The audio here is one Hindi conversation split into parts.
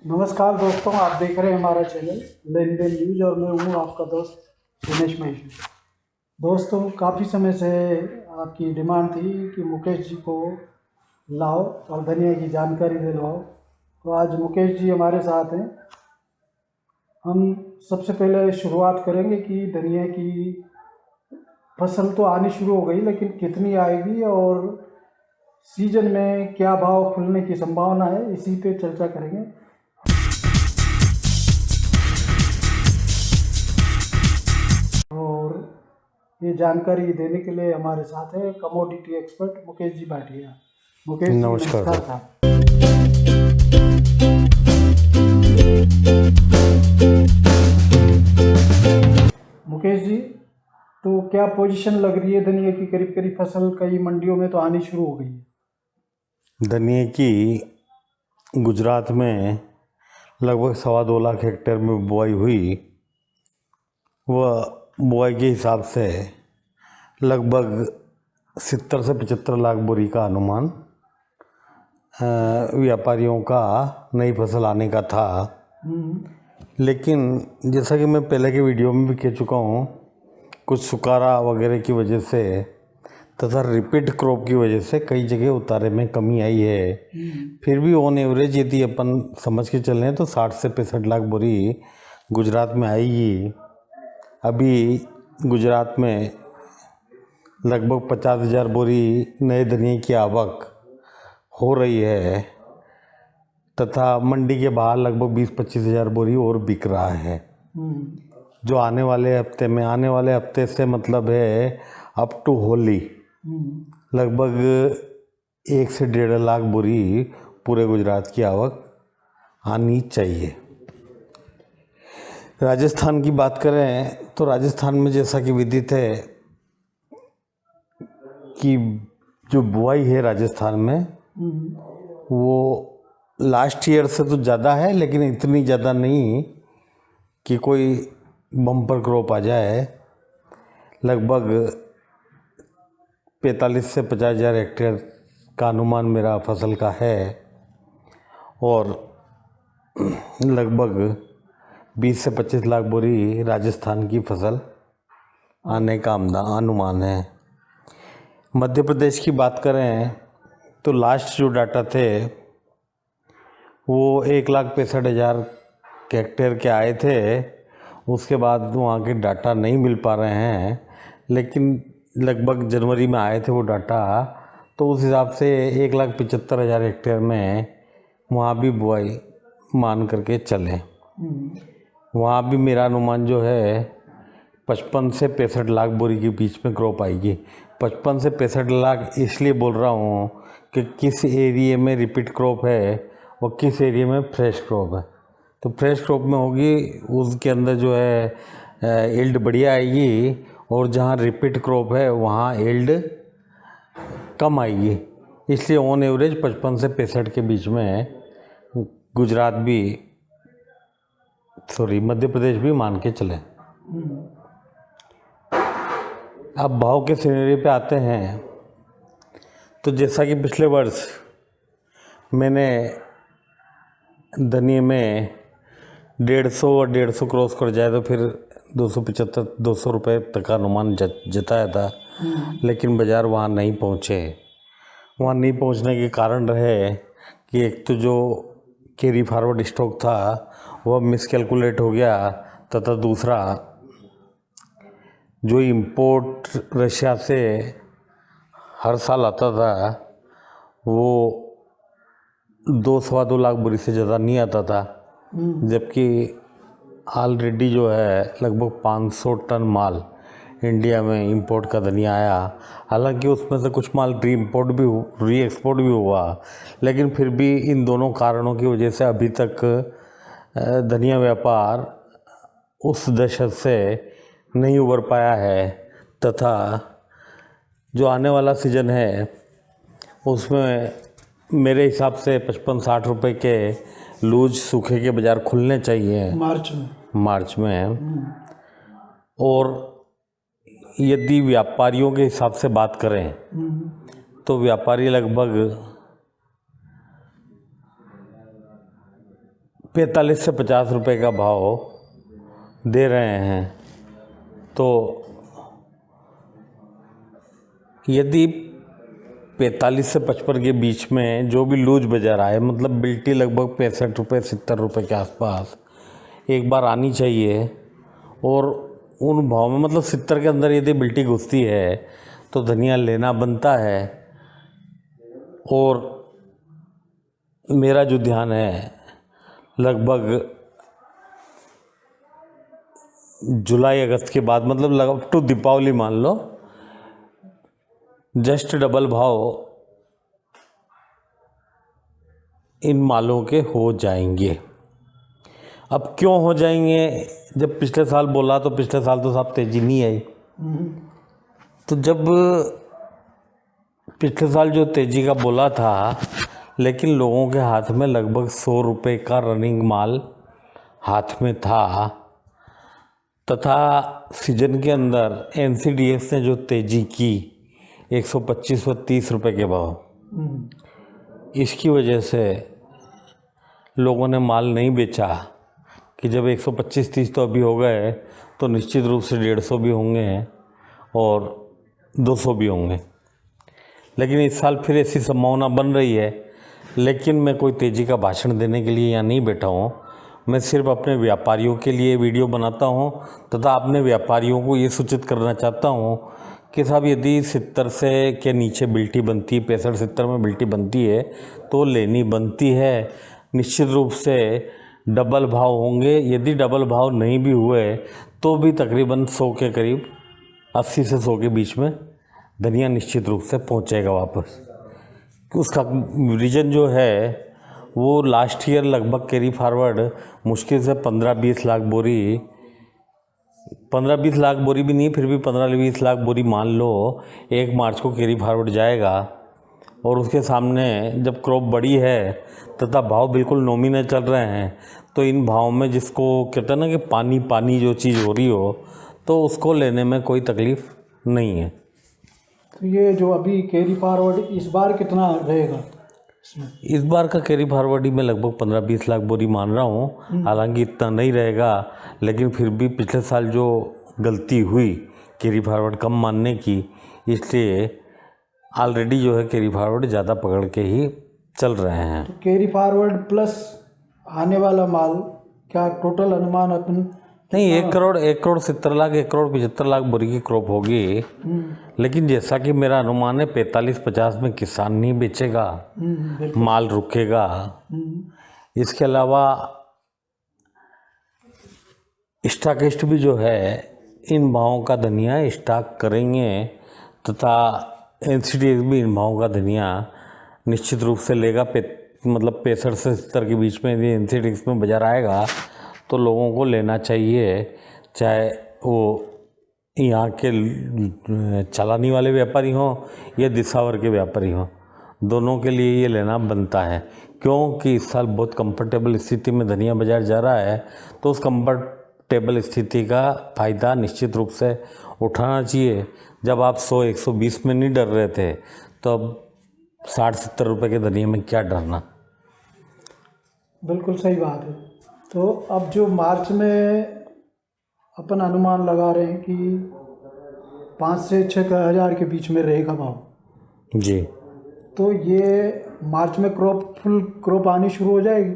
नमस्कार दोस्तों, आप देख रहे हैं हमारा चैनल लेन देन न्यूज और मैं हूँ आपका दोस्त दिनेश महेश्वरी। दोस्तों, काफ़ी समय से आपकी डिमांड थी कि मुकेश जी को लाओ और धनिया की जानकारी दिलवाओ, तो आज मुकेश जी हमारे साथ हैं। हम सबसे पहले शुरुआत करेंगे कि धनिया की फसल तो आनी शुरू हो गई, लेकिन कितनी आएगी और सीजन में क्या भाव खुलने की संभावना है, इसी पे चर्चा करेंगे। और ये जानकारी देने के लिए हमारे साथ है कमोडिटी एक्सपर्ट मुकेश जी भाटिया। मुकेश जी नमस्कार नमस्कार सर। साहब। मुकेश जी, तो क्या पोजीशन लग रही है धनिया की? करीब करीब फसल कई मंडियों में तो आनी शुरू हो गई है। धनिया की गुजरात में लगभग 2.25 लाख हेक्टेयर में बुआई हुई। वह बुआई के हिसाब से लगभग 70 से 75 लाख बोरी का अनुमान व्यापारियों का नई फसल आने का था। लेकिन जैसा कि मैं पहले के वीडियो में भी कह चुका हूँ, कुछ सुकारा वगैरह की वजह से तथा रिपीट क्रॉप की वजह से कई जगह उतारे में कमी आई है। फिर भी ऑन एवरेज यदि अपन समझ के चलें तो 60 से 65 लाख बोरी गुजरात में आएगी। अभी गुजरात में लगभग 50,000 बोरी नए धनिया की आवक हो रही है तथा मंडी के बाहर लगभग 20-25 हज़ार बोरी और बिक रहा है। जो आने वाले हफ्ते से मतलब है अप टू होली लगभग 1 से 1.5 लाख बोरी पूरे गुजरात की आवक आनी चाहिए। राजस्थान की बात करें तो राजस्थान में जैसा कि विदित है कि जो बुआई है राजस्थान में वो लास्ट ईयर से तो ज़्यादा है, लेकिन इतनी ज़्यादा नहीं कि कोई बम्पर क्रॉप आ जाए। लगभग 45 से 50 हज़ार हेक्टेयर का अनुमान मेरा फसल का है और लगभग 20 से 25 लाख बोरी राजस्थान की फसल आने का अनुमान है। मध्य प्रदेश की बात करें तो लास्ट जो डाटा थे वो 1,65,000 हेक्टेयर के आए थे। उसके बाद वहाँ के डाटा नहीं मिल पा रहे हैं, लेकिन लगभग जनवरी में आए थे वो डाटा, तो उस हिसाब से 1,75,000 हेक्टेयर में वहाँ भी बुआई मान करके चलें। वहाँ भी मेरा अनुमान जो है 55 से 65 लाख बोरी के बीच में क्रॉप आएगी। 55 से 65 लाख इसलिए बोल रहा हूँ कि किस एरिया में रिपीट क्रॉप है और किस एरिया में फ्रेश क्रॉप है। तो फ्रेश क्रॉप में होगी उसके अंदर जो है यील्ड बढ़िया आएगी, और जहाँ रिपीट क्रॉप है वहाँ यील्ड कम आएगी। इसलिए ऑन एवरेज 55 से 65 के बीच में गुजरात भी मध्य प्रदेश भी मान के चले। अब भाव के सिनेरियो पे आते हैं तो जैसा कि पिछले वर्ष मैंने धनिया में 150 और 150 क्रॉस कर जाए तो फिर 275-200 रुपये तक का अनुमान जताया था, लेकिन बाज़ार वहाँ नहीं पहुँचे। वहाँ नहीं पहुँचने के कारण रहे कि एक तो जो कैरी फॉरवर्ड स्टॉक था वह मिसकैलकुलेट हो गया, तथा दूसरा जो इंपोर्ट रशिया से हर साल आता था वो 2-2.25 लाख बोरी से ज़्यादा नहीं आता था, जबकि ऑलरेडी जो है लगभग 500 टन माल इंडिया में इंपोर्ट का धनिया आया। हालांकि उसमें से कुछ माल री एक्सपोर्ट भी हुआ, लेकिन फिर भी इन दोनों कारणों की वजह से अभी तक धनिया व्यापार उस दशक से नहीं उबर पाया है, तथा जो आने वाला सीज़न है उसमें मेरे हिसाब से 55-60 रुपये के लूज सूखे के बाज़ार खुलने चाहिए मार्च में। और यदि व्यापारियों के हिसाब से बात करें तो व्यापारी लगभग 45 से 50 रुपए का भाव दे रहे हैं। तो यदि 45 से 55 के बीच में जो भी लूज बाजार आए, मतलब बिल्टी लगभग 65 रुपये 70 रुपये के आसपास एक बार आनी चाहिए, और उन भाव में मतलब 70 के अंदर यदि बिल्टी घुसती है तो धनिया लेना बनता है। और मेरा जो ध्यान है लगभग जुलाई अगस्त के बाद, मतलब अप टू दीपावली मान लो, जस्ट डबल भाव इन मालों के हो जाएंगे। अब क्यों हो जाएंगे? जब पिछले साल बोला तो पिछले साल तो साहब तेजी नहीं आई। तो जब पिछले साल जो तेजी का बोला था, लेकिन लोगों के हाथ में लगभग 100 रुपये का रनिंग माल हाथ में था, तथा सीजन के अंदर NCDS ने जो तेजी की 125 व 30 रुपये के भाव, इसकी वजह से लोगों ने माल नहीं बेचा कि जब 125-30 तो अभी हो गए तो निश्चित रूप से 150 भी होंगे और 200 भी होंगे। लेकिन इस साल फिर ऐसी संभावना बन रही है। लेकिन मैं कोई तेज़ी का भाषण देने के लिए यहाँ नहीं बैठा हूँ। मैं सिर्फ अपने व्यापारियों के लिए वीडियो बनाता हूँ तथा अपने व्यापारियों को ये सूचित करना चाहता हूँ कि साहब यदि 70 से के नीचे बिल्टी बनती है, 65-70 में बिल्टी बनती है तो लेनी बनती है। निश्चित रूप से डबल भाव होंगे। यदि डबल भाव नहीं भी हुए तो भी तकरीबन 100 के करीब, 80 से 100 के बीच में धनिया निश्चित रूप से पहुंचेगा वापस। उसका रीजन जो है वो लास्ट ईयर लगभग कैरी फॉरवर्ड मुश्किल से 15-20 लाख बोरी, 15-20 लाख बोरी भी नहीं, फिर भी 15-20 लाख बोरी मान लो 1 मार्च को कैरी फॉरवर्ड जाएगा। और उसके सामने जब क्रॉप बड़ी है तथा भाव बिल्कुल नॉमिनल चल रहे हैं, तो इन भाव में जिसको कहते हैं ना कि पानी पानी जो चीज़ हो रही हो, तो उसको लेने में कोई तकलीफ़ नहीं है। तो ये जो अभी कैरी फॉरवर्ड इस बार कितना रहेगा इसमें? इस बार का कैरी फॉरवर्ड ही मैं लगभग 15-20 लाख बोरी मान रहा हूँ। हालांकि इतना नहीं रहेगा, लेकिन फिर भी पिछले साल जो गलती हुई कैरी फॉरवर्ड कम मानने की, इसलिए ऑलरेडी जो है कैरी फॉरवर्ड ज़्यादा पकड़ के ही चल रहे हैं। तो कैरी फॉरवर्ड प्लस आने वाला माल क्या टोटल अनुमान अपन? नहीं, 1 करोड़ 70 लाख, 1 करोड़ 75 लाख बोरी की क्रॉप होगी। लेकिन जैसा कि मेरा अनुमान है 45-50 में किसान नहीं बेचेगा, माल रुकेगा। इसके अलावा स्टॉकिस्ट भी जो है इन भावों का धनिया स्टॉक करेंगे, तथा NCDS भी इन भावों का धनिया निश्चित रूप से लेगा। मतलब 65 से 70 के बीच में यदि NCDS में बाजार आएगा तो लोगों को लेना चाहिए, चाहे वो यहाँ के चालानी वाले व्यापारी हों या दिसावर के व्यापारी हों, दोनों के लिए ये लेना बनता है। क्योंकि इस साल बहुत कंफर्टेबल स्थिति में धनिया बाजार जा रहा है, तो उस कंफर्टेबल स्थिति का फ़ायदा निश्चित रूप से उठाना चाहिए। जब आप 100-120 में नहीं डर रहे थे, तो अब 60-70 रुपये के धनिया में क्या डरना। बिल्कुल सही बात है। तो अब जो मार्च में अपन अनुमान लगा रहे हैं कि 5 से 6 हज़ार के बीच में रहेगा भाव जी, तो ये मार्च में फुल क्रॉप आनी शुरू हो जाएगी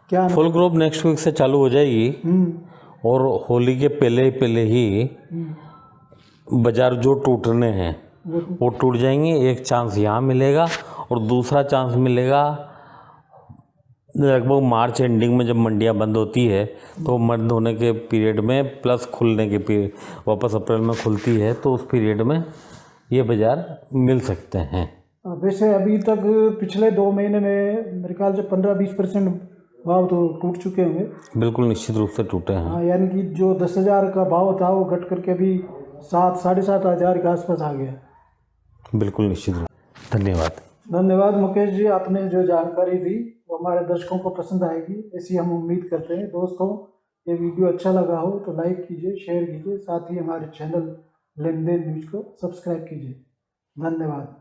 क्या? फुल क्रॉप नेक्स्ट वीक से चालू हो जाएगी। और होली के पहले ही बाजार जो टूटने हैं वो टूट जाएंगे। एक चांस यहाँ मिलेगा और दूसरा चांस मिलेगा लगभग मार्च एंडिंग में, जब मंडियाँ बंद होती है तो बंद होने के पीरियड में प्लस खुलने के पीरियड, वापस अप्रैल में खुलती है, तो उस पीरियड में ये बाज़ार मिल सकते हैं। वैसे अभी तक पिछले 2 महीने में मेरे ख्याल से 15-20% भाव तो टूट चुके होंगे। बिल्कुल निश्चित रूप से टूटे हैं। हाँ, यानी कि जो 10,000 का भाव था वो घट करके अभी 7-7.5 हज़ार के आसपास आ गया। बिल्कुल निश्चित रूप। धन्यवाद मुकेश जी, आपने जो जानकारी दी वो हमारे दर्शकों को पसंद आएगी, ऐसी हम उम्मीद करते हैं। दोस्तों, ये वीडियो अच्छा लगा हो तो लाइक कीजिए, शेयर कीजिए, साथ ही हमारे चैनल लेन देन न्यूज़ को सब्सक्राइब कीजिए। धन्यवाद।